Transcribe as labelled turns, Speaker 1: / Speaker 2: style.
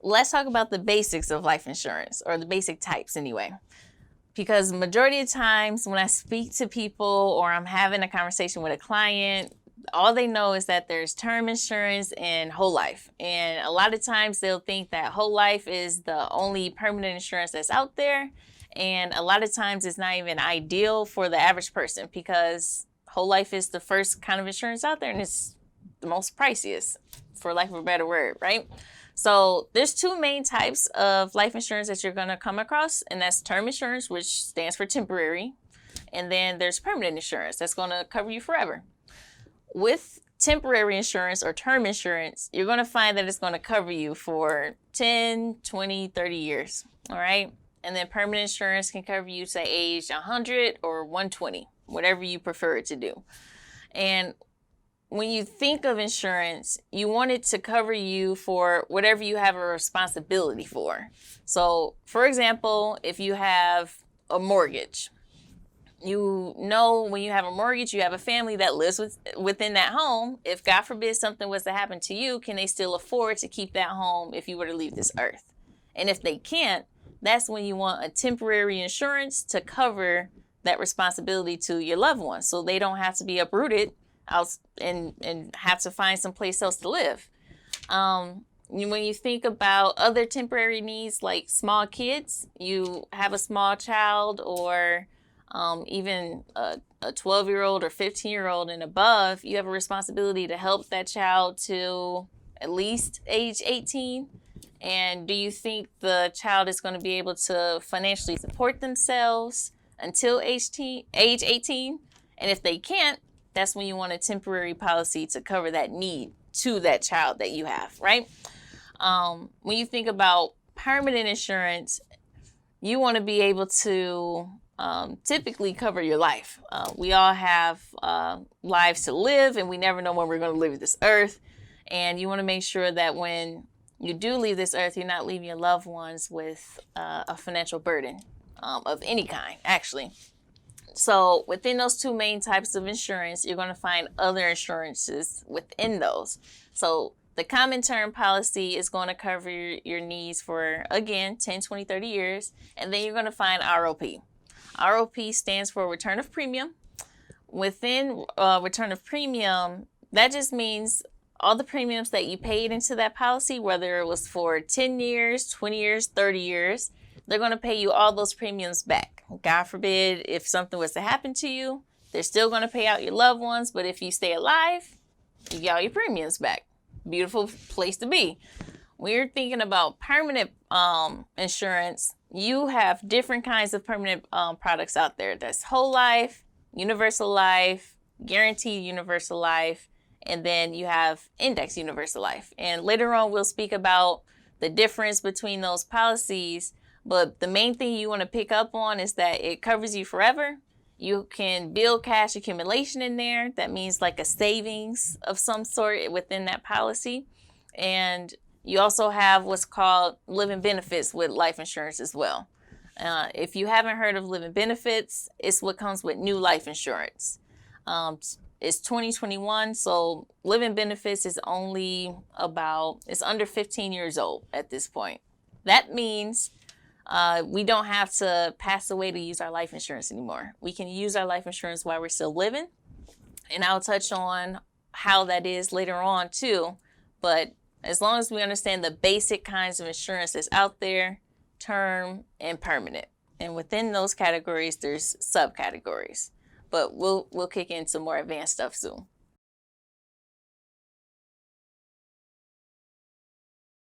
Speaker 1: let's talk about the basics of life insurance, or the basic types anyway. Because majority of times when I speak to people or I'm having a conversation with a client, all they know is that there's term insurance and whole life. And a lot of times they'll think that whole life is the only permanent insurance that's out there. And a lot of times it's not even ideal for the average person, because whole life is the first kind of insurance out there and it's the most priciest, for lack of a better word, right? So there's two main types of life insurance that you're going to come across, and that's term insurance, which stands for temporary, and then there's permanent insurance that's going to cover you forever. With temporary insurance or term insurance, you're going to find that it's going to cover you for 10, 20, 30 years, all right? And then permanent insurance can cover you, say, age 100 or 120, whatever you prefer it to do. And when you think of insurance, you want it to cover you for whatever you have a responsibility for. So, for example, if you have a mortgage, you know when you have a mortgage, you have a family that lives within that home. If, God forbid, something was to happen to you, can they still afford to keep that home if you were to leave this earth? And if they can't, that's when you want a temporary insurance to cover that responsibility to your loved ones, so they don't have to be uprooted out and have to find some place else to live. When you think about other temporary needs like small kids, you have a small child, or even a 12-year-old or 15-year-old and above, you have a responsibility to help that child to at least age 18. And do you think the child is going to be able to financially support themselves until age 18? And if they can't, that's when you want a temporary policy to cover that need to that child that you have, right? When you think about permanent insurance, you want to be able to typically cover your life. We all have lives to live, and we never know when we're going to leave this earth. And you want to make sure that when you do leave this earth, you're not leaving your loved ones with a financial burden of any kind, actually. So within those two main types of insurance, you're going to find other insurances within those. So the common term policy is going to cover your needs for, again, 10, 20, 30 years. And then you're going to find ROP. ROP stands for return of premium. Within return of premium, that just means all the premiums that you paid into that policy, whether it was for 10 years, 20 years, 30 years, they're going to pay you all those premiums back. God forbid, if something was to happen to you, they're still going to pay out your loved ones. But if you stay alive, you get all your premiums back. Beautiful place to be. When you're thinking about permanent insurance, you have different kinds of permanent products out there. That's whole life, universal life, guaranteed universal life, and then you have index universal life. And later on, we'll speak about the difference between those policies. But the main thing you want to pick up on is that it covers you forever. You can build cash accumulation in there. That means like a savings of some sort within that policy. And you also have what's called living benefits with life insurance as well. If you haven't heard of living benefits, it's what comes with new life insurance. It's 2021, so living benefits is it's under 15 years old at this point. That means we don't have to pass away to use our life insurance anymore. We can use our life insurance while we're still living. And I'll touch on how that is later on too. But as long as we understand the basic kinds of insurance that's out there, term and permanent. And within those categories, there's subcategories. But we'll kick into more advanced stuff soon.